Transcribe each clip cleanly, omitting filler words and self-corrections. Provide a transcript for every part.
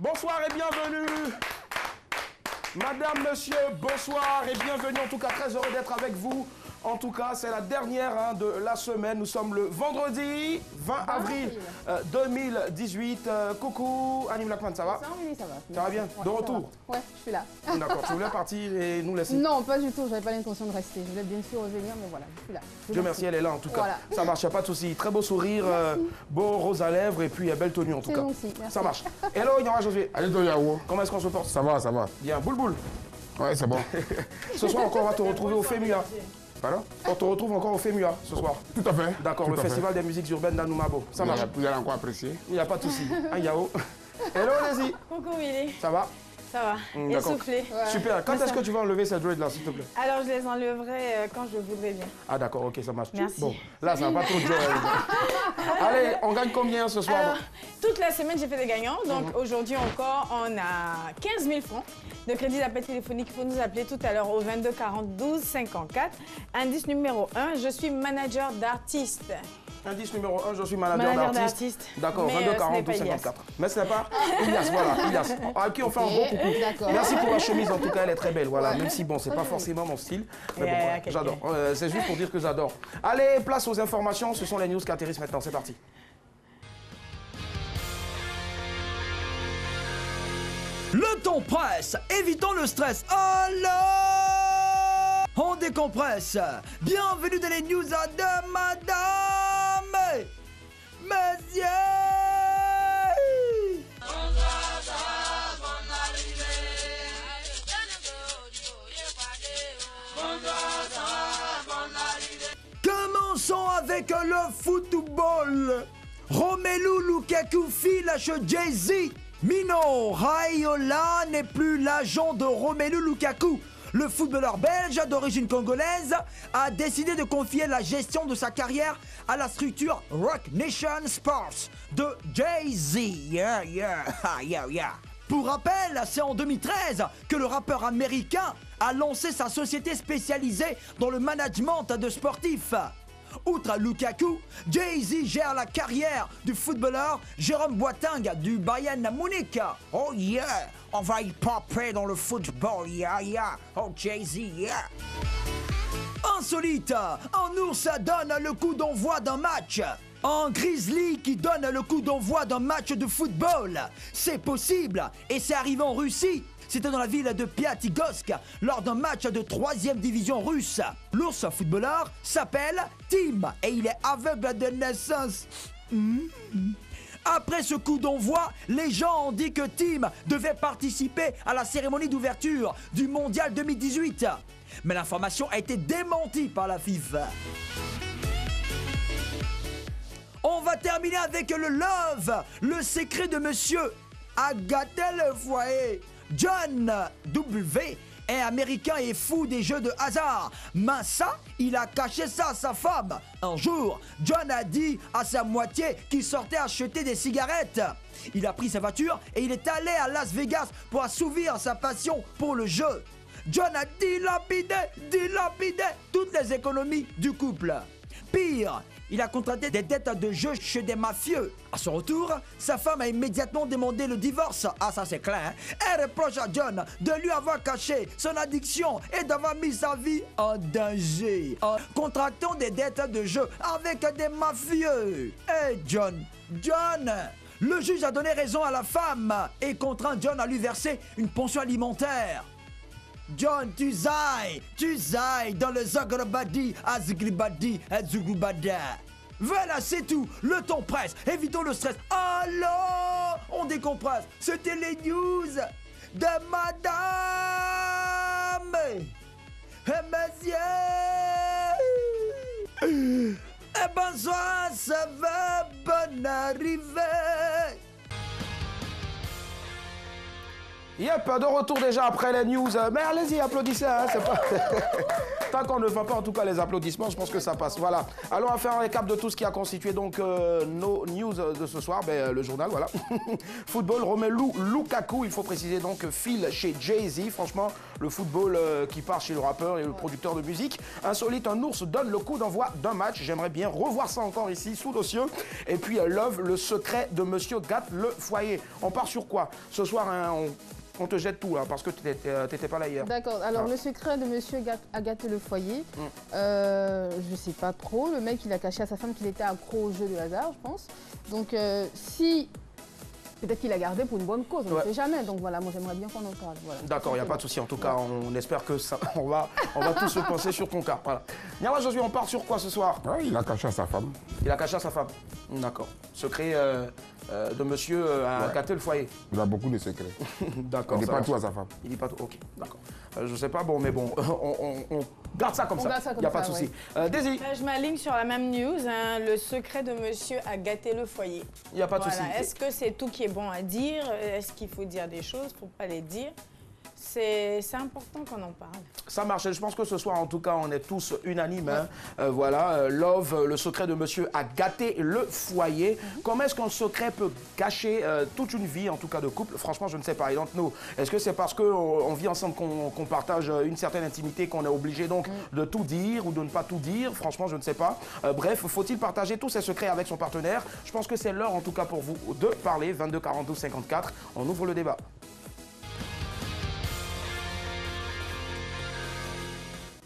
Bonsoir et bienvenue. Madame, monsieur, bonsoir et bienvenue. En tout cas, très heureux d'être avec vous. En tout cas, c'est la dernière de la semaine. Nous sommes le vendredi 20 avril 2018. Coucou, Annie Blackman, ça va? Oui, ça va. Ça va bien? Ouais, de retour? Ouais, je suis là. D'accord, tu voulais partir et nous laisser? Non, pas du tout. J'avais pas l'intention de rester. Je voulais bien sûr revenir, mais voilà, je suis là. Dieu merci, elle est là en tout cas. Voilà. Ça marche, pas de souci. Très beau sourire, beau rose à lèvres et puis belle tenue en tout cas. Gentil, merci. Ça marche. Hello, Ignora Josué. Allez, Yao. Comment est-ce qu'on se porte? Ça va, ça va. Bien, boule boule. Ouais, c'est bon. Ce soir encore, on va te retrouver au FEMUA. Pardon? On te retrouve encore au FEMUA ce soir. Tout à fait. D'accord, tout le à fait. Festival des musiques urbaines d'Anoumabo. Ça marche. Vous allez encore apprécier. Il n'y a pas de souci. Hein, Yao. Hello, Lézi. Coucou Willy, Ça va? ça va? D'accord. Essoufflé. Ouais. Super. Quand est-ce que tu vas enlever cette dread là, s'il te plaît? Alors je les enlèverai quand je voudrais bien. Ah d'accord, ok, ça marche. Merci. Bon, là, ça va pas trop durer. Allez, on gagne combien ce soir? Alors, toute la semaine j'ai fait des gagnants, donc aujourd'hui encore on a 15 000 francs de crédit d'appel téléphonique. Il faut nous appeler tout à l'heure au 22 40 12 54. Indice numéro 1, je suis manager d'artiste. Indice numéro 1, je suis manager d'artiste. D'accord, Mais, 22 ce 40 n'est pas 12 54. Mais ce n'est pas Ilias, voilà, Ilias. À qui on fait un gros coucou. D'accord. Merci pour la chemise, en tout cas, elle est très belle. Voilà, Ouais. même si bon, c'est pas forcément mon style. Mais bon, Yeah, voilà, ok, j'adore. C'est juste pour dire que j'adore. Allez, place aux informations. Ce sont les news qui atterrissent maintenant. C'est parti. Le ton presse, évitons le stress. Alors, on décompresse. Bienvenue dans les news de madame, messieurs. Commençons avec le football. Romelu Lukaku file Jay-Z. Mino Raiola n'est plus l'agent de Romelu Lukaku. Le footballeur belge d'origine congolaise a décidé de confier la gestion de sa carrière à la structure Rock Nation Sports de Jay-Z. Yeah, yeah, yeah, yeah. Pour rappel, c'est en 2013 que le rappeur américain a lancé sa société spécialisée dans le management de sportifs. Outre Lukaku, Jay-Z gère la carrière du footballeur Jérôme Boateng du Bayern Munich. Oh yeah, on va y popper dans le football, yeah, yeah. Oh Jay-Z, yeah. Insolite, un ours donne le coup d'envoi d'un match. Un grizzly qui donne le coup d'envoi d'un match de football. C'est possible et c'est arrivé en Russie. C'était dans la ville de Piatigorsk lors d'un match de 3e division russe. L'ours footballeur s'appelle Tim et il est aveugle de naissance. Après ce coup d'envoi, les gens ont dit que Tim devait participer à la cérémonie d'ouverture du Mondial 2018. Mais l'information a été démentie par la FIFA. On va terminer avec le love, le secret de monsieur a gâté le foyer. John W. est américain et fou des jeux de hasard. Mais ça, il a caché ça à sa femme. Un jour, John a dit à sa moitié qu'il sortait acheter des cigarettes. Il a pris sa voiture et il est allé à Las Vegas pour assouvir sa passion pour le jeu. John a dilapidé toutes les économies du couple. Pire, il a contracté des dettes de jeu chez des mafieux. À son retour, sa femme a immédiatement demandé le divorce. Ah, ça c'est clair. Elle reproche à John de lui avoir caché son addiction et d'avoir mis sa vie en danger en contractant des dettes de jeu avec des mafieux. Eh John, le juge a donné raison à la femme et contraint John à lui verser une pension alimentaire. John, tu zailles dans le Zagrabadi, Azgribadi, Azugrubada. Voilà, c'est tout. Le temps presse. Évitons le stress. Alors, on décompresse. C'était les news de madame et messieurs. Et bonsoir, ça va, bonne arrivée. Yep, de retour déjà après les news. Mais allez-y, applaudissez. Hein, c'est pas... Tant qu'on ne fait pas en tout cas les applaudissements, je pense que ça passe. Voilà. Alors on va faire un récap de tout ce qui a constitué donc nos news de ce soir. Ben, le journal, voilà. Football, Romelu Lukaku, il faut préciser donc file chez Jay-Z. Franchement, le football qui part chez le rappeur et le producteur de musique. Insolite, un ours donne le coup d'envoi d'un match. J'aimerais bien revoir ça encore ici, sous nos cieux. Et puis Love, le secret de Monsieur gâte le foyer. On part sur quoi? Ce soir, hein, on te jette tout, hein, parce que tu n'étais pas là hier. D'accord. Alors, le secret de monsieur a gâté le foyer, je sais pas trop. Le mec, il a caché à sa femme qu'il était accro au jeu de hasard, je pense. Donc, si... Peut-être qu'il a gardé pour une bonne cause, on ne sait jamais. Donc voilà, moi j'aimerais bien qu'on en parle. Voilà. D'accord, il n'y a pas de souci. En tout cas, on espère que ça, on va tous se penser sur ton cas. Voilà. Niawa Josué, on part sur quoi ce soir? Il a caché à sa femme. Il a caché à sa femme. D'accord. Secret de monsieur a gâté le foyer. Il a beaucoup de secrets. D'accord. Il dit pas tout à sa femme. Il dit pas tout. Ok, d'accord. Je sais pas, bon, mais bon, on garde ça comme ça. Il n'y a pas de souci. Daisy. Je m'aligne sur la même news. Hein. Le secret de monsieur a gâté le foyer. Il n'y a pas de souci. Est-ce que c'est tout qui est bon à dire? Est-ce qu'il faut dire des choses? Il ne faut pas les dire. C'est important qu'on en parle. Ça marche. Je pense que ce soir, en tout cas, on est tous unanimes. Hein. Voilà, Love, le secret de monsieur a gâté le foyer. Comment est-ce qu'un secret peut gâcher toute une vie, en tout cas de couple? Franchement, je ne sais pas. Et donc, nous, est-ce que c'est parce qu'on vit ensemble qu'on partage une certaine intimité qu'on est obligé donc de tout dire ou de ne pas tout dire? Franchement, je ne sais pas. Bref, faut-il partager tous ses secrets avec son partenaire? Je pense que c'est l'heure, en tout cas, pour vous de parler. 22 42 54. On ouvre le débat.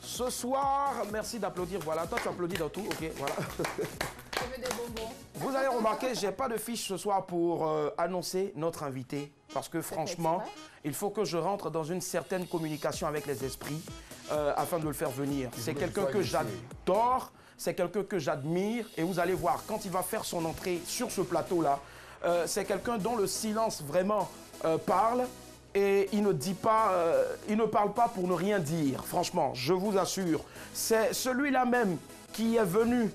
Ce soir, merci d'applaudir. Voilà, toi tu applaudis dans tout, ok, voilà. Je veux des bonbons. Vous allez remarquer, j'ai pas de fiche ce soir pour annoncer notre invité. Parce que franchement, il faut que je rentre dans une certaine communication avec les esprits afin de le faire venir. C'est quelqu'un que j'adore, c'est quelqu'un que j'admire. Et vous allez voir, quand il va faire son entrée sur ce plateau-là, c'est quelqu'un dont le silence vraiment parle. Et il ne dit pas, il ne parle pas pour ne rien dire. Franchement, je vous assure, c'est celui-là même qui est venu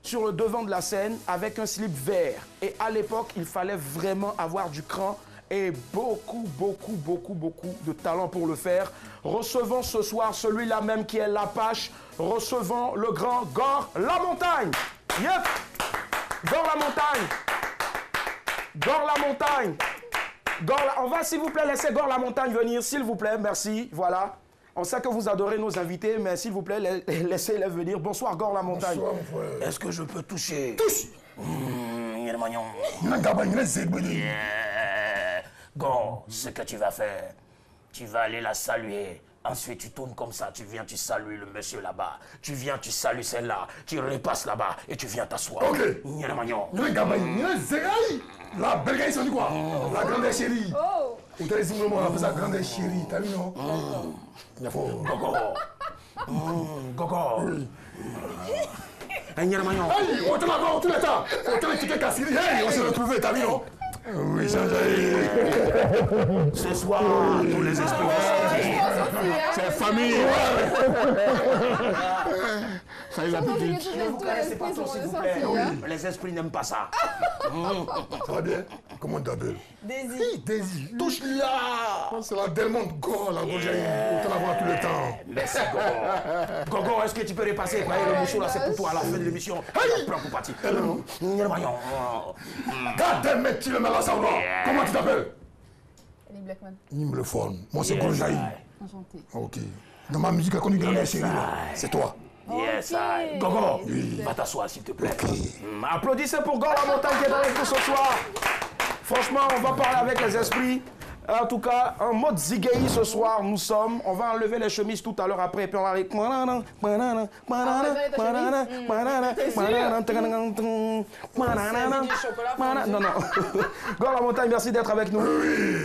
sur le devant de la scène avec un slip vert. Et à l'époque, il fallait vraiment avoir du cran et beaucoup de talent pour le faire. Recevons ce soir celui-là même qui est l'Apache. Recevons le grand Gore Lamontagne. Yep. Gore Lamontagne. Gore Lamontagne. On va s'il vous plaît laisser Gore Lamontagne venir, s'il vous plaît, merci, voilà. On sait que vous adorez nos invités, mais s'il vous plaît, laissez-les venir. Bonsoir Gore Lamontagne. Bonsoir mon frère. Est-ce que je peux toucher? Touche. Gore, ce que tu vas faire, tu vas aller la saluer. Ensuite, tu tournes comme ça, tu viens, tu salues le monsieur là-bas. Tu viens, tu salues celle-là. Tu repasses là-bas et tu viens t'asseoir. Ok. La belle gars, ils sont dit quoi? La grande chérie. Oh! Ou t'as dit on appelle ça grande chérie, t'as vu non? Gogo. Gogo. Hey, on te l'a vu tout le temps. On te l'a dit que Cassiri, hey, on s'est retrouvés, t'as vu non? Oui, Jean-Jaï. Ce soir, tous les esprits vont sortir. C'est famille. Ça, il a Vous petit. tous Vous connaissez les pas esprits trop, sont s'il vous sortis, plaît. hein. Les esprits n'aiment pas ça. Ça va bien? Comment t'appelles? Daisy. Daisy. Touche-la. C'est la Delmonte Gore, la Gojaï. On te la voit tout le temps. Merci Gogo. Gogo, est-ce que tu peux repasser? Le morceau là, c'est pour toi à la fin de l'émission. Prends pour partir. Garde, mec, tu le mets là, ça va. Comment tu t'appelles? Ellie Blackman, Il me le forme. Moi, c'est Gojaï. enchantée. Ok. Dans ma musique, elle connaît grande chérie. C'est toi. Yes, I. Gogo, va t'asseoir s'il te plaît. Applaudissez pour Gore Lamontagne qui est avec nous ce soir. Franchement, on va parler avec les esprits. En tout cas, en mode Ziggy ce soir, nous sommes. On va enlever les chemises tout à l'heure après, puis on va aller. Non, non. Gore Lamontagne, merci d'être avec nous.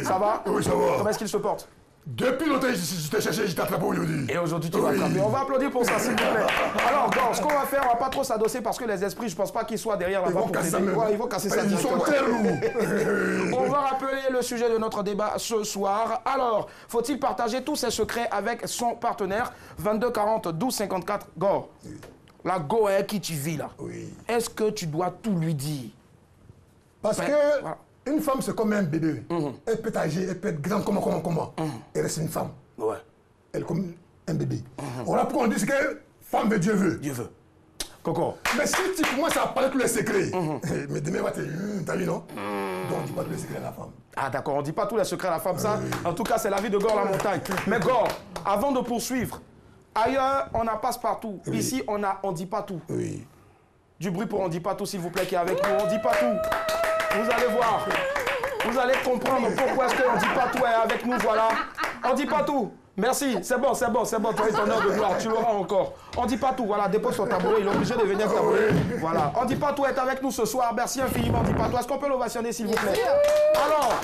Ça va? Oui, ça va. Comment est-ce qu'il se porte? Depuis longtemps, je t'ai cherché, je t'ai attrapé aujourd'hui. Et aujourd'hui, tu vas attraper. On va applaudir pour ça, s'il vous plaît. Alors, Gore, ce qu'on va faire, on va pas trop s'adosser parce que les esprits, je pense pas qu'ils soient derrière là-bas pour t'aider. Ouais, ils vont casser ça Ils sont directement. très lourds. On va rappeler le sujet de notre débat ce soir. Alors, faut-il partager tous ses secrets avec son partenaire? 22 40 12 54. Gore, la Goë qui tu vis là, Oui. est-ce que tu dois tout lui dire? Parce que Voilà. Une femme, c'est comme un bébé. Elle peut être âgée, elle peut être grande, comment. Elle reste une femme. Ouais. Elle est comme un bébé. Voilà pourquoi on dit que femme veut, Dieu veut. Dieu veut. Coco. Mais si tu commences à parler tous les secrets, mais demain, t'as vu, non? Donc, on ne dit pas tous les secrets à la femme. Ah d'accord, on ne dit pas tous les secrets à la femme, ça. En tout cas, c'est la vie de Gore la montagne. Mais Gore, avant de poursuivre, ailleurs, on en passe partout. Oui. Ici, on ne dit pas tout. Oui. Du bruit pour on ne dit pas tout, s'il vous plaît, qui est avec nous. On ne dit pas tout. Vous allez voir. Vous allez comprendre pourquoi est-ce qu'on ne dit pas tout est avec nous, voilà. On ne dit pas tout. Merci, c'est bon, tu as eu ton heure de gloire, tu l'auras encore. On ne dit pas tout, voilà, dépose son tabouret, il est obligé de venir tabouret. Voilà, on ne dit pas tout est avec nous ce soir, merci infiniment, on ne dit pas tout. Est-ce qu'on peut l'ovationner, s'il vous plaît? Alors,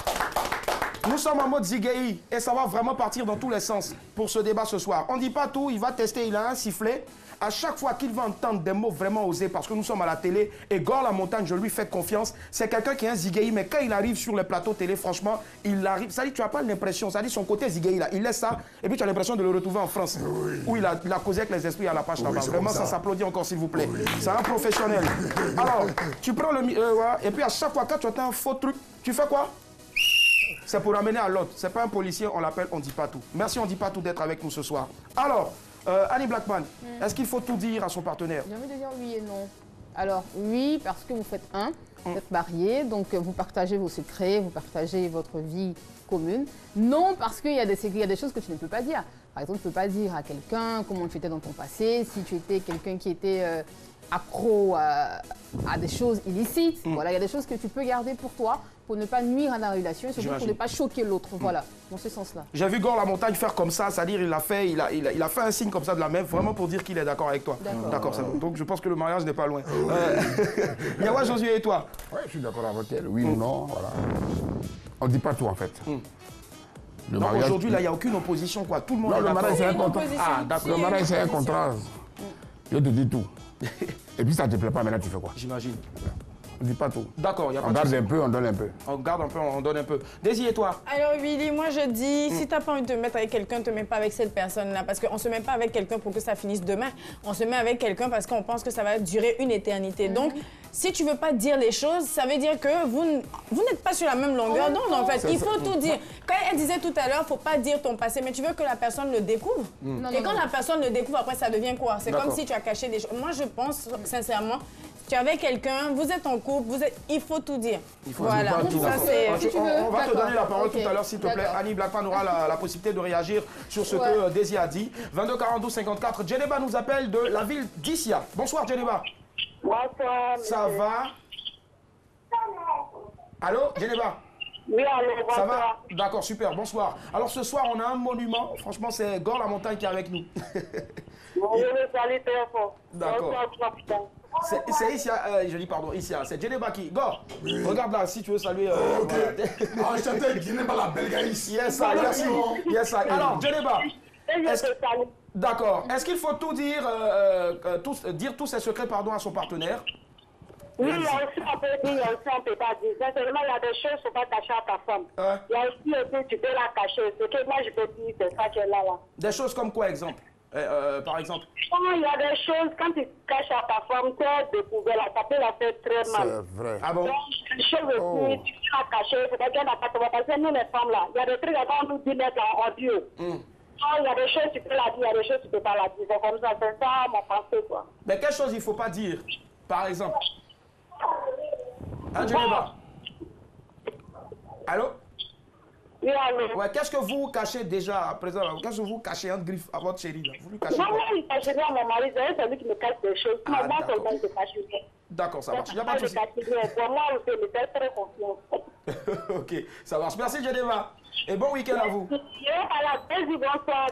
nous sommes en mode Zigei et ça va vraiment partir dans tous les sens pour ce débat ce soir. On ne dit pas tout, il va tester, il a un sifflet. À chaque fois qu'il va entendre des mots vraiment osés, parce que nous sommes à la télé, et Gore la montagne, je lui fais confiance, c'est quelqu'un qui est un Zigei, mais quand il arrive sur les plateaux télé, franchement, il arrive, ça dit, tu n'as pas l'impression, ça dit son côté Zigei là, il laisse ça, et puis tu as l'impression de le retrouver en France, où il a causé avec les esprits à la page là-bas. Vraiment, ça s'applaudit encore, s'il vous plaît. C'est un professionnel. Alors, tu prends le... et puis à chaque fois, quand tu entends un faux truc, tu fais quoi? C'est pour amener à l'autre. C'est pas un policier, on l'appelle, on ne dit pas tout. Merci, on ne dit pas tout d'être avec nous ce soir. Alors, Annie Blackman, est-ce qu'il faut tout dire à son partenaire? J'ai envie de dire oui et non. Alors, oui, parce que vous faites vous êtes mariés, donc vous partagez vos secrets, vous partagez votre vie commune. Non, parce qu'il y a des choses que tu ne peux pas dire. Par exemple, tu ne peux pas dire à quelqu'un comment tu étais dans ton passé, si tu étais quelqu'un qui était accro à des choses illicites. Voilà, il y a des choses que tu peux garder pour toi, pour ne pas nuire à la relation et surtout pour ne pas choquer l'autre. Voilà, dans ce sens-là. J'ai vu Gore la montagne faire comme ça, c'est-à-dire il a fait un signe comme ça de la main, vraiment pour dire qu'il est d'accord avec toi. D'accord, c'est bon. Donc je pense que le mariage n'est pas loin. Yawa, Josué et toi? Oui, je suis d'accord avec elle. Oui ou non, voilà. On ne dit pas tout en fait. Le Donc mariage- aujourd'hui, là, il n'y a aucune opposition, quoi. Tout le monde Non, est le d'accord. mariage c'est un Une contrat. opposition. Ah, d'accord. Le mariage c'est un contrat. Je te dis tout. Et puis ça ne te plaît pas, maintenant tu fais quoi? J'imagine. On ne dit pas tout. D'accord, il n'y a pas On de garde souci. un peu, on donne un peu. On garde un peu, on donne un peu. Daisy et toi? Alors Willy, moi je dis, si t'as pas envie de te mettre avec quelqu'un, te mets pas avec cette personne-là. Parce qu'on se met pas avec quelqu'un pour que ça finisse demain. On se met avec quelqu'un parce qu'on pense que ça va durer une éternité. Donc, si tu veux pas dire les choses, ça veut dire que vous n'êtes pas sur la même longueur d'onde en fait. Il faut tout dire. Quand elle disait tout à l'heure, faut pas dire ton passé, mais tu veux que la personne le découvre. Et quand la personne le découvre, après ça devient quoi? C'est comme si tu as caché des choses. Moi je pense sincèrement, tu es avec quelqu'un, vous êtes en couple, il faut tout dire. Voilà. Pas tout. Ça, c'est... Si tu veux, On va te d'accord. donner la parole Ok. tout à l'heure, s'il te plaît. D'accord. Annie Blackman aura la possibilité de réagir sur ce que Daisy a dit. 22 42 54. Djeneba nous appelle de la ville d'Issia. Bonsoir, Djeneba. Bonsoir. Ça va? Allô, Djeneba? Oui, allô, bonsoir. Ça va? D'accord, super, bonsoir. Alors ce soir, on a un monument. Franchement, c'est Gore la montagne qui est avec nous. Je le salue très fort. D'accord. Bonsoir, capitaine. C'est Issia, je dis pardon, Issia. C'est Djeneba qui. Gore, regarde là, si tu veux saluer. Ok. voilà. Enchanté, Guinée-Pas la belle gaïs. Yes, sir, merci. Yes, sir. Alors, Djeneba. Et je Est-ce- te salue. D'accord. Est-ce qu'il faut tout dire, dire tous ses secrets pardon, à son partenaire? Oui, il y a aussi un peu dit, il y a aussi un peu pas dit. Sincèrement, il y a des choses qu'il ne faut pas cacher à ta femme. Ouais. Il y a aussi, tu peux la cacher. Ce que moi, je peux dire, c'est ça qu'elle a là. Des choses comme quoi, exemple? Par exemple? Il y a des choses, quand tu caches à ta femme, tu as découvert, ça peut la faire très mal. C'est vrai. Ah bon? Donc, les choses aussi, tu peux la cacher, c'est pas qu'elle n'a pas de parce que nous, les femmes, là, il y a des trucs quand on nous dit mettre en Dieu. Il y a des choses, tu peux la dire, il y a des choses, tu peux pas la dire. C'est comme ça, c'est ça mon pensée, quoi. Mais quelle chose il ne faut pas dire? Par exemple? Hein, Djeneba? Allô? Oui, allô. Ouais, qu'est-ce que vous cachez déjà à présent? Qu'est-ce que vous cachez entre griffes à votre chérie là? Vous lui cachez Non, quoi? moi, il cache rien à mon mari, c'est lui qui me cache des choses. Ah, Moi, d'accord. seulement, je cache rien. D'accord, ça marche. Il n'y a pas de Je souci. cache rien. Pour moi, je me fais très confiance. Ok, ça marche. Merci, Djeneba. Et bon week-end à vous. Bonsoir.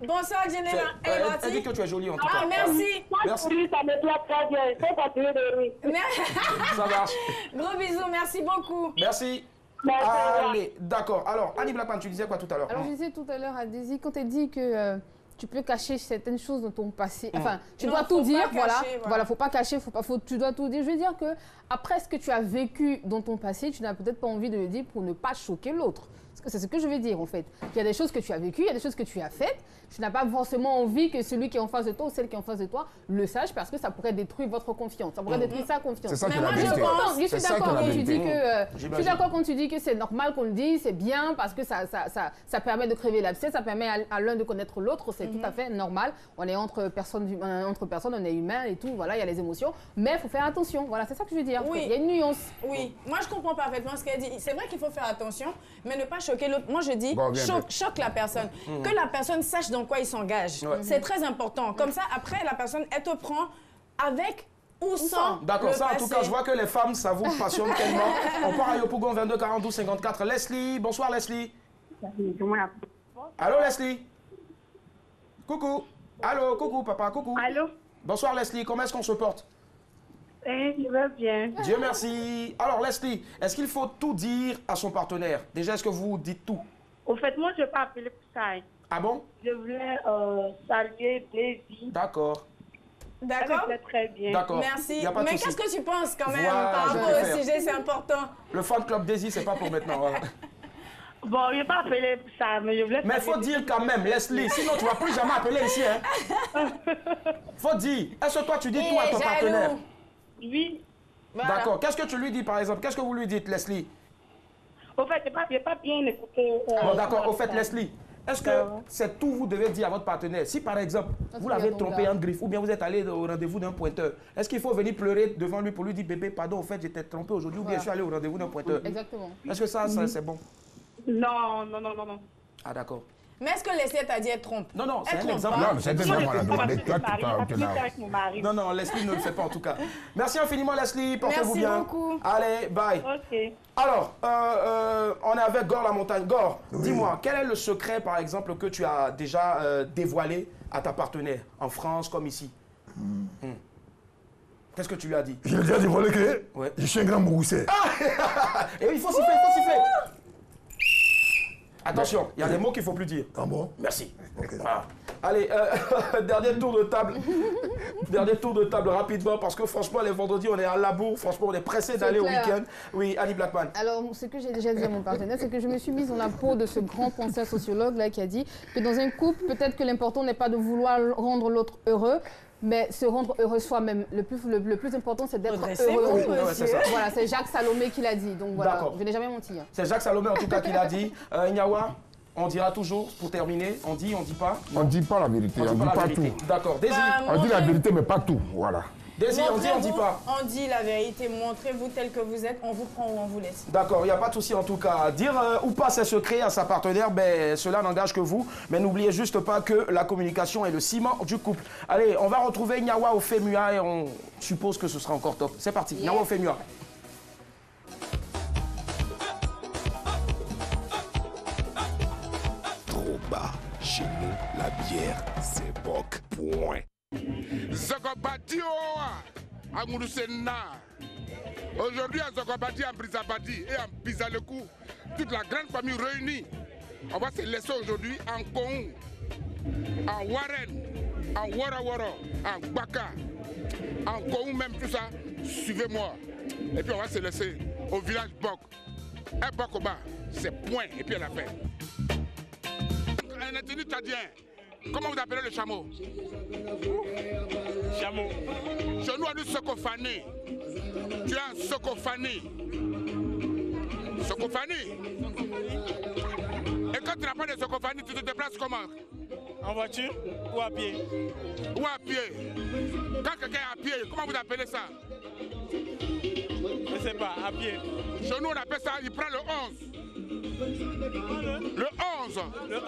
Bonsoir, Djeneba. Elle est Elle partie. dit que tu es jolie en tout Ah, cas. merci. Merci. Ça me plaît très bien. Il faut continuer de rire. Ça marche. Gros bisous, merci beaucoup. Merci. Merci, au revoir. Allez, d'accord. Alors, Annie Blackman, tu disais quoi tout à l'heure? Alors, je disais tout à l'heure à Daisy, quand elle dit que tu peux cacher certaines choses de ton passé. Enfin, tu Non, dois tout faut dire, pas cacher, voilà, faut pas cacher, tu dois tout dire. Je veux dire que après ce que tu as vécu dans ton passé, tu n'as peut-être pas envie de le dire pour ne pas choquer l'autre. C'est ce que je veux dire en fait. Il y a des choses que tu as vécues, il y a des choses que tu as faites. Tu n'as pas forcément envie que celui qui est en face de toi ou celle qui est en face de toi le sache parce que ça pourrait détruire votre confiance. Ça pourrait détruire sa confiance. C'est ça qui est moi, la je vérité. pense- Je suis d'accord quand tu dis que J'imagine. je suis d'accord quand tu dis que c'est normal qu'on le dise, c'est bien parce que ça permet de crever l'abcès, ça permet à l'un de connaître l'autre, c'est tout à fait normal. On est entre personnes, on est humain et tout, voilà, il y a les émotions, mais il faut faire attention. Voilà, c'est ça que je veux dire. Oui. Il y a une nuance. Oui, moi je comprends parfaitement ce qu'elle dit. C'est vrai qu'il faut faire attention, mais ne pas choquer l'autre. Moi je dis, Bon, bien, choque la personne. Que la personne sache dans quoi il s'engage. Ouais. C'est très important. Comme ça, après, la personne, elle te prend avec ou sans. D'accord, le ça en tout passé. cas, je vois que les femmes, ça vous passionne tellement. On part à Yopougon 22 42 54. Leslie, bonsoir Leslie. Allô Leslie. Coucou. Allô, coucou papa, coucou. Allô? Bonsoir Leslie, comment est-ce qu'on se porte? Je vais bien. Dieu merci. Alors Leslie, est-ce qu'il faut tout dire à son partenaire? Déjà, est-ce que vous dites tout? Au fait, moi, je ne vais pas appeler pour ça. Ah bon? Je voulais saluer Daisy. D'accord, Elle D'accord? était très bien. d'accord. Merci. Y a pas de Mais souci. qu'est-ce que tu penses quand même Voilà, par je rapport vais au faire. sujet? C'est important. Le fan club Daisy, c'est pas pour maintenant. Voilà. Bon, je ne vais pas appeler pour ça, mais je voulais Mais faut dire quand même, Leslie, sinon tu vas plus jamais appeler ici. Hein. Faut dire. Est-ce que toi tu dis Il tout à est ton jaloux. partenaire? Oui. Voilà. D'accord. Qu'est-ce que tu lui dis par exemple? Qu'est-ce que vous lui dites, Leslie? Au fait, je n'ai pas bien écouté. Bon, d'accord. Au fait, ça. Leslie, est-ce que c'est tout vous devez dire à votre partenaire? Si par exemple, vous l'avez donc trompé là. en griffe ou bien vous êtes allé au rendez-vous d'un pointeur, est-ce qu'il faut venir pleurer devant lui pour lui dire bébé, pardon, au fait, j'étais trompé aujourd'hui ou bien Voilà. je suis allé au rendez-vous d'un pointeur? Exactement. Est-ce que ça c'est bon? Non. Ah, d'accord. Mais est-ce que Leslie t'a dit elle trompe? Non, non, c'est Elle un trompe exemple. pas. Non, mais c'est un exemple, on a demandé. Toi, tu l'as. avec mon mari. Non, non, Leslie ne le fait pas en tout cas. Merci infiniment, Leslie. Portez-vous Merci bien. beaucoup. Allez, bye. Ok. Alors, on est avec Gore la montagne. Gore, dis-moi, quel est le secret, par exemple, que tu as déjà dévoilé à ta partenaire, en France comme ici? Qu'est-ce que tu lui as dit? Je l'ai déjà dévoilé que Ouais. je suis un grand Mourousset. Et il faut siffler, il faut siffler. Attention, il y a des mots qu'il ne faut plus dire. Ah bon? Merci. Ok. Voilà. Allez, dernier tour de table. Dernier tour de table rapidement, parce que franchement, les vendredis, on est à la bourre. Franchement, on est pressé d'aller au clair. week-end. Oui, Annie Blackman. Alors, ce que j'ai déjà dit à mon partenaire, c'est que je me suis mise dans la peau de ce grand penseur sociologue là qui a dit que dans un couple, peut-être que l'important n'est pas de vouloir rendre l'autre heureux, mais se rendre heureux soi-même. Le plus important, c'est d'être Redressez-vous, heureux. Oui, ouais, c'est ça. Voilà, c'est Jacques Salomé qui l'a dit. Donc voilà, D'accord. je n'ai jamais menti. Hein. C'est Jacques Salomé, en tout cas, qui l'a dit. Nyawa, on dira toujours, pour terminer, on dit pas. On ne dit pas la vérité, on ne dit la pas vérité. tout. D'accord. Daisy, On dit la vérité, mais pas tout. Voilà. Daisy, on dit Montrez-vous, pas. On dit la vérité. Montrez-vous tel que vous êtes. On vous prend ou on vous laisse. D'accord, il n'y a pas de souci en tout cas. Dire ou pas ses secrets à sa partenaire, ben, cela n'engage que vous. Mais n'oubliez juste pas que la communication est le ciment du couple. Allez, on va retrouver Nyawa au Femua et on suppose que ce sera encore top. C'est parti, Nyawa au Femua. Trop bas. Chez nous, la bière, c'est boc. Point. Zokobati à Mouroussena. Aujourd'hui à Zokobati, en Brisabati et en Bizalekou, toute la grande famille réunie. On va se laisser aujourd'hui en Kohou, en Warren, en Warawaro, en Baka, en Kohou même tout ça. Suivez-moi. Et puis on va se laisser au village Bok. Un Bok au bas, c'est point. Et puis on a fait. Un ethnie tchadien. Comment vous appelez le chameau? Chameau. Chez nous, on dit Sokofani. Tu as un Sokofani. Sokofani. Et quand tu n'as pas de Sokofani, tu te déplaces comment? En voiture ou à pied? Ou à pied. Quand quelqu'un est à pied, comment vous appelez ça? Je ne sais pas, à pied. Chez nous, on appelle ça, il prend le 11. Le 11. Le 11.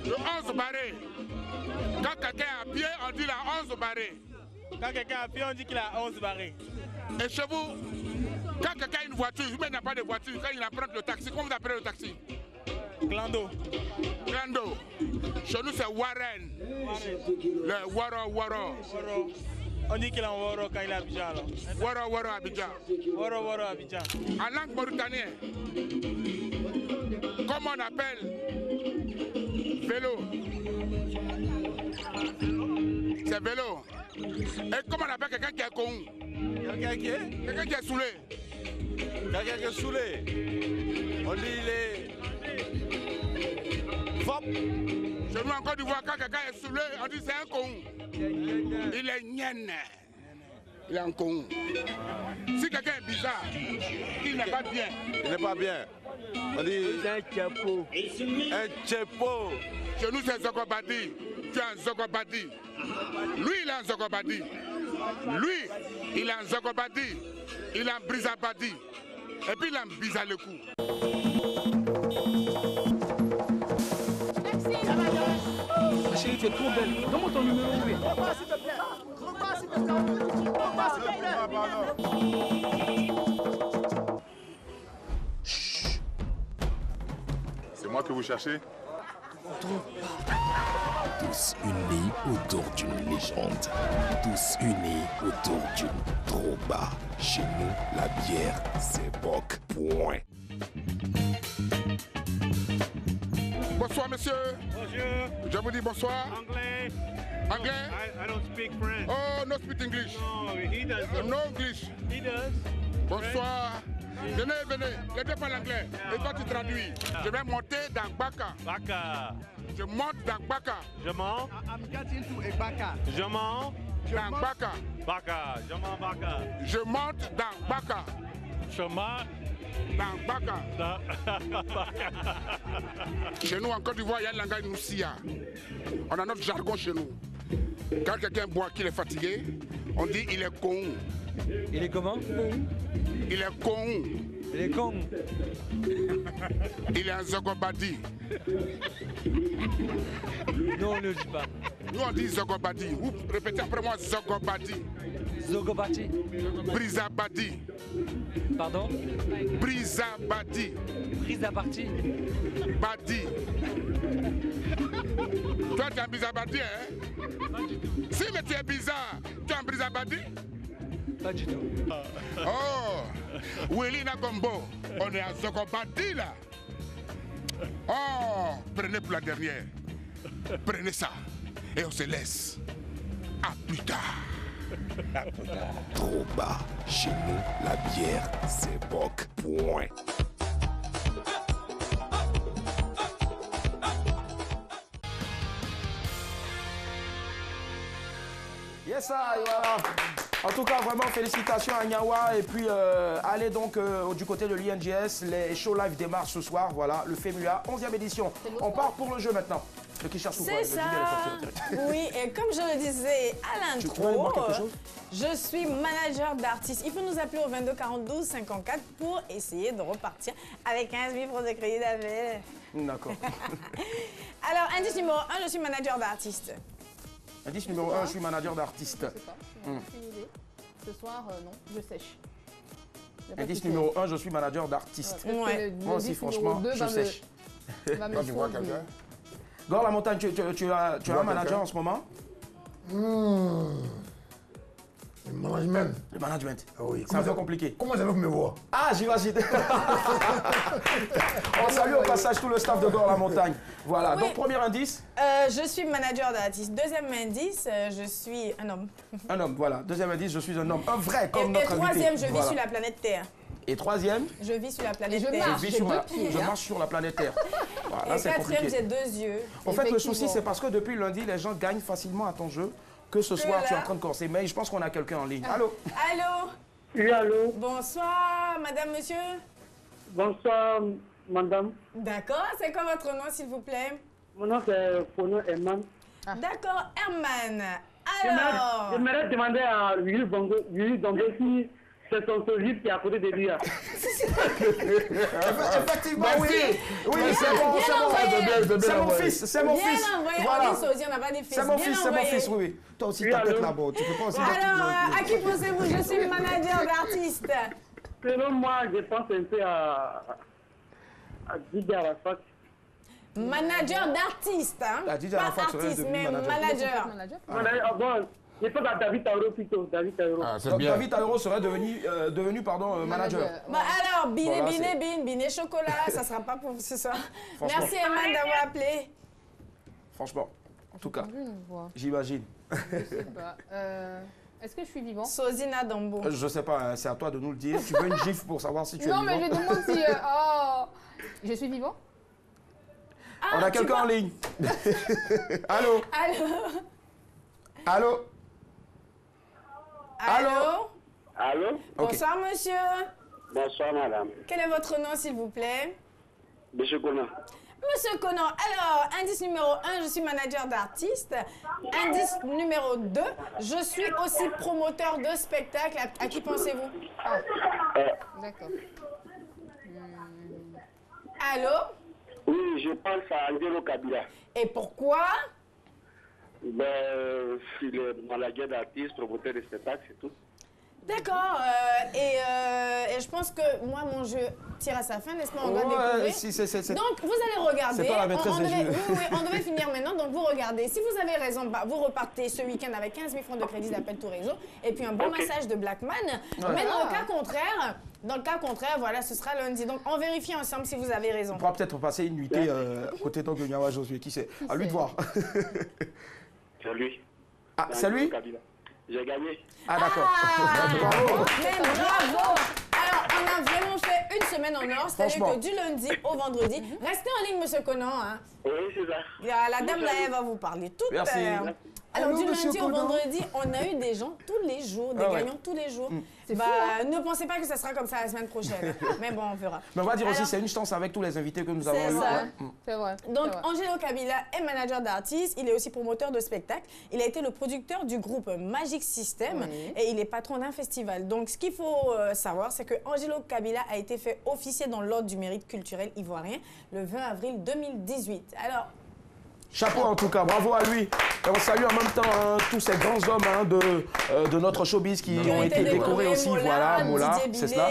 Le 11 barré. Quand quelqu'un est à pied, on dit la 11 barré. Quand quelqu'un est à pied, on dit qu'il a 11 barré. Et chez vous, quand quelqu'un a une voiture, mais il n'a pas de voiture, quand il apprend le taxi, comment vous appelez le taxi? Glando. Glando. Chez nous, c'est Warren. Le Waro Waro. On dit qu'il est en Waro quand il est à Abidjan alors. Waro Waro Abidjan. Waro Waro Abidjan. En langue mauritanienne, comment on appelle vélo? des vélos. Et comment on appelle quelqu'un qui est con? Quelqu'un qui est? Quelqu'un qui est saoulé. Quelqu'un qui est saoulé. On dit il est... Fop. Chez nous en Côte d'Ivoire, quand quelqu'un est saoulé, on dit c'est un con. Il est nienne. Il est un con. Si quelqu'un est bizarre, il n'est pas bien. Il n'est pas bien. On dit c'est un tchepo. Un tchepo. Chez nous c'est Zogobadi. Tu as un Zogobadi. Lui il a un Zogobadi. Lui il a un Zogobadi. Il a un Brisabadi. Et puis il a un Bizalekou. Ma chérie, tu es trop belle. Donne-moi ton numéro, oui. Drogba, s'il te plaît. Drogba, s'il te plaît. Drogba, s'il te Chut. C'est moi que vous cherchez? Tous unis autour d'une légende. Tous unis autour d'une Drogba. Chez nous, la bière, c'est Bock. Point. Bonsoir, monsieur. Bonjour. Je vous dis bonsoir. Anglais. Anglais? I don't speak French. Oh, no speak English. No, he does. No English. He does. Bonsoir. Venez, venez. Les deux parlent anglais. Et toi, tu traduis. Je vais monter dans Baka. Baka. Je monte dans Baka. Je monte. I'm getting to a Baka. Je monte. Dans Baka. Baka. Je monte Baka. Je monte dans Baka. Je monte. Dans Baka. Chez nous, en Côte d'Ivoire, il y a le langage Noussia. On a notre jargon chez nous. Quand quelqu'un boit qu'il est fatigué, on dit il est con. Il est comment? Il est con. Il est con. Il est un Zogobadi. Non, on ne le dit pas. Nous, on dit Zogobadi. Vous répétez après moi Zogobadi. Zogobati. Brisabadi. Pardon? Brisabadi. Brisabati. Badi. Toi, tu es un Brisabadi, hein? Pas du tout. Si, mais tu es bizarre. Tu es un Brisabadi? Pas du tout. Oh, Willy Nagombo, on est à Zogobadi là. Oh, prenez pour la dernière. Prenez ça et on se laisse. À plus tard. Drogba. Chez nous, la bière, c'est Bock. Point. Yes, voilà. En tout cas, vraiment, félicitations à Nyawa. Et puis, allez donc du côté de l'INGS. Les shows live démarrent ce soir. Voilà, le FEMUA, 11e édition. On part pour le jeu maintenant. Ceux qui cherchent C'est ça. Oui, et comme je le disais à l'intro, je suis manager d'artistes. Il faut nous appeler au 22 42 54 pour essayer de repartir avec 15 000 francs de crédit d'appel. D'accord. Alors, indice numéro 1, je suis manager d'artistes. Indice numéro 1, je suis manager d'artiste. Je sais pas. Aucune idée. Ce soir, non, je sèche. Indice numéro 1, je suis manager d'artiste. Ouais. Moi aussi, franchement, je sèche. Va me Tu vois quelqu'un? Gord la montagne, tu as un manager en ce moment? Le management. Le management. Ah oui. C'est un peu compliqué. Comment ça va me voir? Ah, j'imagine. On salue au passage tout le staff de Gord la montagne. Voilà, Oui. donc premier indice. Je suis manager d'artistes. Deuxième indice, je suis un homme. Un homme, voilà. Deuxième indice, je suis un homme. Un vrai, comme Et notre invité. troisième, je vis Voilà. sur la planète Terre. Et troisième, Je vis sur la planète je Terre. marche. je, vis j'ai sur deux la- pieds, je hein. marche sur la planète Terre. Voilà, Et c'est quatrième, compliqué. j'ai 2 yeux. En fait, le souci, Effectivement. c'est parce que depuis lundi, les gens gagnent facilement à ton jeu. Que ce soir, tu es en train de corser. Mais je pense qu'on a quelqu'un en ligne. Allô? Allô? Oui, allô? Bonsoir, madame, monsieur. Bonsoir, madame. D'accord, c'est quoi votre nom, s'il vous plaît? Mon nom, c'est Pono Herman. D'accord, Herman. Alors, J'aimerais demander à Willy Dongo si c'est son solide qui est à côté de lui. Effectivement, oui. Oui, c'est bon, bien c'est bon. envoyé. C'est mon fils, c'est mon bien fils. envoyé. Voilà. On dit Sosie, on n'a pas dit fils. C'est mon Bien fils, c'est mon envoyé. fils, oui. Toi aussi, Oui, ta tête allô? là-bas. Tu peux pas aussi Alors, à qui pensez-vous? Je suis manager d'artiste. Selon moi, je pense un peu à Didier Arafat. Manager d'artiste, hein? Ah, Didier Pas Arafat serait artiste, devenu mais manager. manager. Bon, je pense à David Tauro plutôt. David Tauro. Ah, c'est Donc bien. David Tauro serait devenu manager. Bah alors, Voilà, biné, chocolat, ça sera pas pour ce soir. Franchement. Merci Herman d'avoir appelé. Franchement, En tout cas, une voix. j'imagine. Je sais pas. Est-ce que je suis vivant? Sozina Dambo. Je sais pas, hein, c'est à toi de nous le dire. Tu veux une gifle pour savoir si tu es vivant? Non, mais je demande si... oh, je suis vivant? On a quelqu'un en ligne. Allô? Allô? Allô? Allô? Allô? Bonsoir, monsieur. Bonsoir, madame. Quel est votre nom, s'il vous plaît? Monsieur Conan. Monsieur Conan, alors, indice numéro 1, je suis manager d'artiste. Indice numéro 2, je suis aussi promoteur de spectacle. À qui pensez-vous? D'accord. Allô? Oui, je pense à Angelo Kabila. Et pourquoi? Ben, il est manager d'artiste, promoteur de spectacle, c'est tout. D'accord. Et je pense que moi, mon jeu tire à sa fin, n'est-ce pas? On doit découvrir. Donc, vous allez regarder. C'est pas la maîtresse des jeux. Oui, on devait finir maintenant. Donc, vous regardez. Si vous avez raison, bah, vous repartez ce week-end avec 15 000 francs de crédit d'appel tout réseau et puis un bon massage de Blackman. Ouais. Mais dans le cas contraire, voilà, ce sera lundi. Donc, on vérifie ensemble si vous avez raison. On pourra peut-être passer une nuitée côté Tongoniawa Josué. Qui sait? À lui de voir. C'est lui. Ah, c'est lui? J'ai gagné. Ah, d'accord. Bravo. Alors, on a vraiment fait une semaine en or, c'est-à-dire que du lundi au vendredi. Restez en ligne, monsieur Conan. Hein. Oui, c'est ça. La dame là, elle va vous parler tout à l'heure. Alors, du lundi au vendredi, on a eu des gens tous les jours, des gagnants tous les jours. Bah, ne pensez pas que ça sera comme ça la semaine prochaine. Mais bon, on verra. Mais on va dire aussi, c'est une chance avec tous les invités que nous avons eu. C'est vrai. Donc, Angelo Kabila est manager d'artistes. Il est aussi promoteur de spectacles. Il a été le producteur du groupe Magic System et il est patron d'un festival. Donc, ce qu'il faut savoir, c'est que Angelo Kabila a été fait officier dans l'ordre du mérite culturel ivoirien le 20 avril 2018. Alors, chapeau en tout cas, bravo à lui. Et on salue en même temps tous ces grands hommes de notre showbiz qui ont été décorés aussi. Voilà, Mola, c'est cela.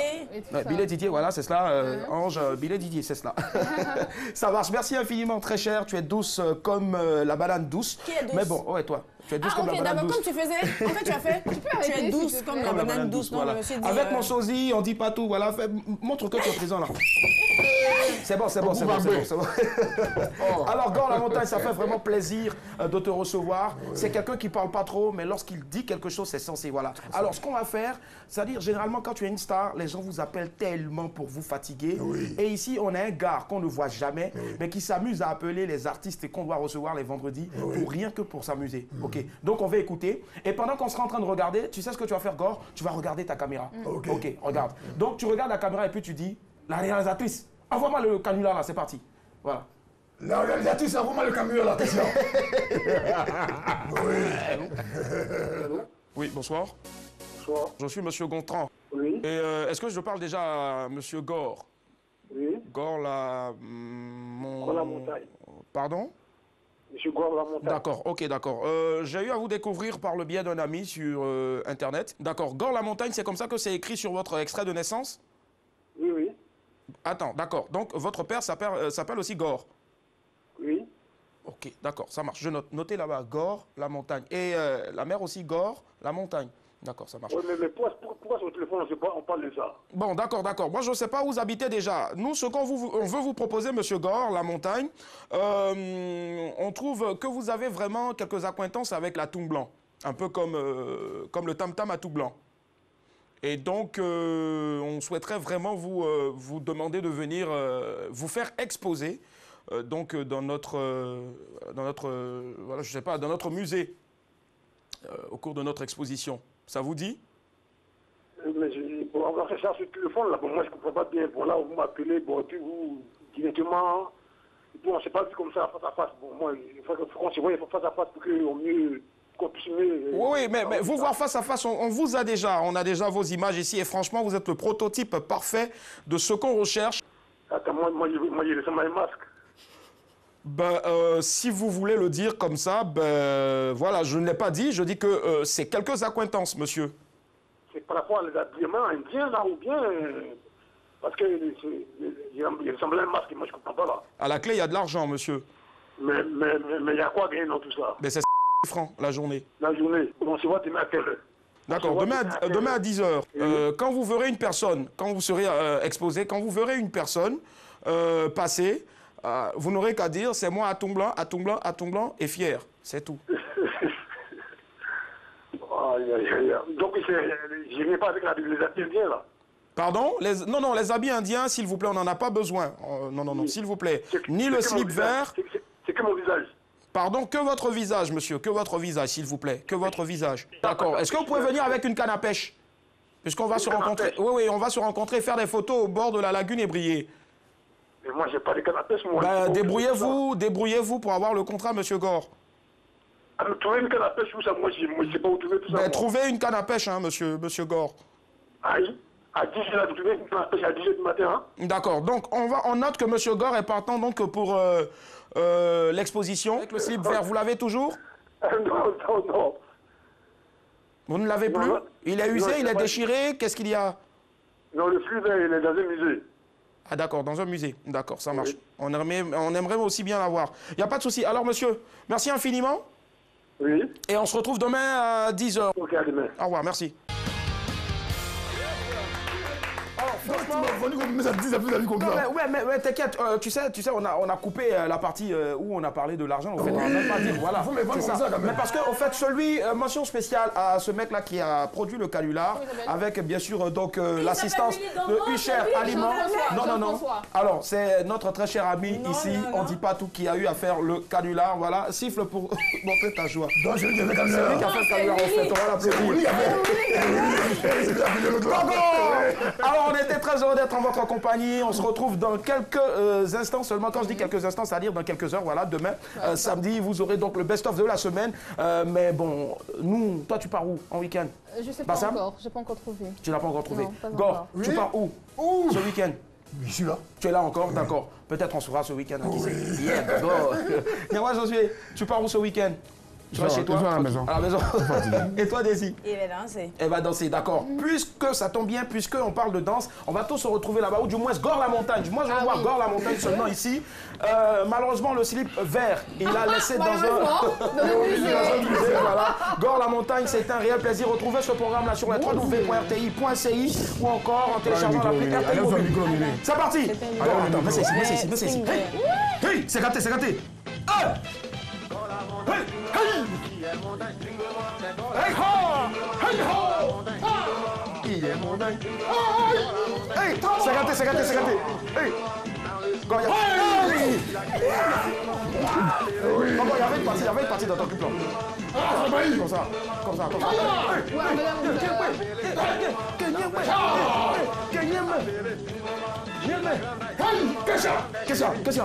Billet Didier, voilà, c'est cela. Ange, Billet Didier, c'est cela. Ça marche, merci infiniment, très cher. Tu es douce comme la banane douce. Qui est douce? Mais bon, ouais, toi. Tu es douce comme la banane douce. Comme tu faisais, en fait, tu as fait. Tu es douce comme la banane douce. Non, voilà. Avec mon sosie, on dit pas tout. Voilà, montre que tu es présent là. C'est bon, c'est bon, c'est bon, c'est bon. Alors, Gore la Montagne, ça fait vraiment plaisir de te recevoir. C'est quelqu'un qui parle pas trop, mais lorsqu'il dit quelque chose, c'est censé. Voilà. Alors, ce qu'on va faire, c'est-à-dire, généralement, quand tu es une star, les gens vous appellent tellement pour vous fatiguer. Et ici, on a un gars qu'on ne voit jamais, mais qui s'amuse à appeler les artistes qu'on doit recevoir les vendredis pour rien que pour s'amuser. Ok. Donc, on va écouter. Et pendant qu'on sera en train de regarder, tu sais ce que tu vas faire, Gore? Tu vas regarder ta caméra. Ok, regarde. Donc, tu regardes la caméra et puis tu dis, la réalisatrice, envoie-moi le canular là, c'est parti. Voilà. La réalisatrice, envoie-moi le canular là, question. Oui, bonsoir. Bonsoir. Je suis Monsieur Gontran. Oui. Et est-ce que je parle déjà à Monsieur Gore? Oui. Gore la... Gore la Montagne. Pardon? Monsieur Gore la Montagne. D'accord, ok, d'accord. J'ai eu à vous découvrir par le biais d'un ami sur Internet. D'accord, Gore la Montagne, c'est comme ça que c'est écrit sur votre extrait de naissance? Oui, oui. Attends, d'accord. Donc, votre père s'appelle aussi Gore? Oui. Ok, d'accord, ça marche. Je note. Notez là-bas, Gore, la montagne. Et la mère aussi, Gore, la montagne. D'accord, ça marche. Oui, mais pourquoi sur le téléphone, on parle de ça? Bon, d'accord, d'accord. Moi, je ne sais pas où vous habitez déjà. Nous, ce qu'on veut vous proposer, Monsieur Gore, la montagne, on trouve que vous avez vraiment quelques accointances avec la Toum Blanc. Un peu comme le tam-tam à tout blanc. Et donc, on souhaiterait vraiment vous demander de venir vous faire exposer donc dans notre voilà, je sais pas, dans notre musée au cours de notre exposition. Ça vous dit? Mais on va faire ça sur le téléphone là. Bon, moi je comprends pas bien. Bon là vous m'appelez, bon et puis vous directement. Bon, on s'est pas vu comme ça face à face. Bon moi il faut qu'on se voie face à face pour qu'on mieux. Oui, mais vous voir face à face, on vous a déjà. On a déjà vos images ici et franchement, vous êtes le prototype parfait de ce qu'on recherche. Attends, moi, il ressemble à un masque. Ben, si vous voulez le dire comme ça, ben, voilà, je ne l'ai pas dit. Je dis que c'est quelques accointances, monsieur. C'est par rapport à les habillements indiens, là, ou bien... parce qu'il ressemble à un masque, moi, je ne comprends pas, là. À la clé, il y a de l'argent, monsieur. Mais il y a quoi à gagner dans tout ça? Ben, c'est francs, la journée. La journée. On se voit demain à quelle heure? D'accord, demain à 10h. Quand vous verrez une personne, quand vous serez exposé, quand vous verrez une personne passer vous n'aurez qu'à dire, c'est moi à ton blanc, à ton blanc, à ton blanc, et fier. C'est tout. Donc, je n'irai pas avec les habits indiens, là. Pardon? Non, non, les habits indiens, s'il vous plaît, on n'en a pas besoin. Non, non, non, s'il vous plaît. Ni le slip vert. C'est que mon visage. Pardon, que votre visage, monsieur. Que votre visage, s'il vous plaît. Que votre visage. D'accord. Est-ce que vous pouvez venir avec une canne à pêche? Puisqu'on va se rencontrer. Oui, oui, on va se rencontrer, faire des photos au bord de la lagune et briller. Mais moi, j'ai pas de canne à pêche, moi. Ben, débrouillez-vous pour avoir le contrat, monsieur Gore. Alors, trouver une canne à pêche, où ça? Moi, je sais pas où trouver tout ça. Ben, trouvez une canne à pêche, hein, monsieur Gore. Aïe. À 10 h, là, vous trouvez une canne à pêche à 10 h du matin, hein? D'accord. Donc, on note que monsieur Gore est partant donc pour l'exposition. Avec le slip vert, vous l'avez toujours? Non, non, non. Vous ne l'avez plus? Il est usé, il est déchiré, qu'est-ce qu'il y a? Non, le slip vert, il est dans un musée. Ah d'accord, dans un musée. D'accord, ça marche. Oui. On aimerait aussi bien l'avoir. Il n'y a pas de souci. Alors monsieur, merci infiniment. Oui. Et on se retrouve demain à 10 h. Ok, à demain. Au revoir, merci. Franchement, mais t'inquiète, tu sais, on a coupé la partie où on a parlé de l'argent. On va même pas dire, voilà. C'est ça. Mais parce que, en fait, mention spéciale à ce mec-là qui a produit le canular, avec bien sûr donc l'assistance de Hucher Aliment. Non. Alors, c'est notre très cher ami ici, on dit pas tout, qui a eu à faire le canular. Voilà, siffle pour montrer ta joie. Donc, c'est lui qui a fait le canular. C'est lui qui a fait le canular, en fait. On va l'applaudir. Alors, on était très heureux d'être en votre compagnie. On se retrouve dans quelques instants seulement. Quand je dis quelques instants, c'est-à-dire dans quelques heures. Voilà, demain, samedi, vous aurez donc le best-of de la semaine. Mais bon, nous, toi, tu pars où en week-end? Je sais pas encore. Je n'ai pas encore trouvé. Tu l'as pas encore trouvé? Non, Gore, tu pars où ce week-end? Je suis là. Tu es là encore? D'accord. Peut-être on se fera ce week-end. Qui sait? Yeah, Gore. Moi, Josué, tu pars où ce week-end? Tu vas chez toi? À la maison. À la maison. Et toi, Daisy? Il va danser. Elle va danser, d'accord. Puisque ça tombe bien, puisqu'on parle de danse, on va tous se retrouver là-bas, ou du moins Gore la montagne. Moi, je veux voir Gore la montagne seulement ici. Malheureusement, le slip vert, il a laissé dans un musée. Voilà. Gore la montagne, c'est un réel plaisir. Retrouvez ce programme-là sur le www.rti.ci ou encore en téléchargeant l'appli RTI Mobile. C'est parti. Attends, mets ça ici. Hey, c'est gâté. Hey ho! Il est mon dingue. Hey, c'est gâté. Hey. Quand il y avait une partie dans ton plan. Comme ça. Qu'est-ce qu'il y a?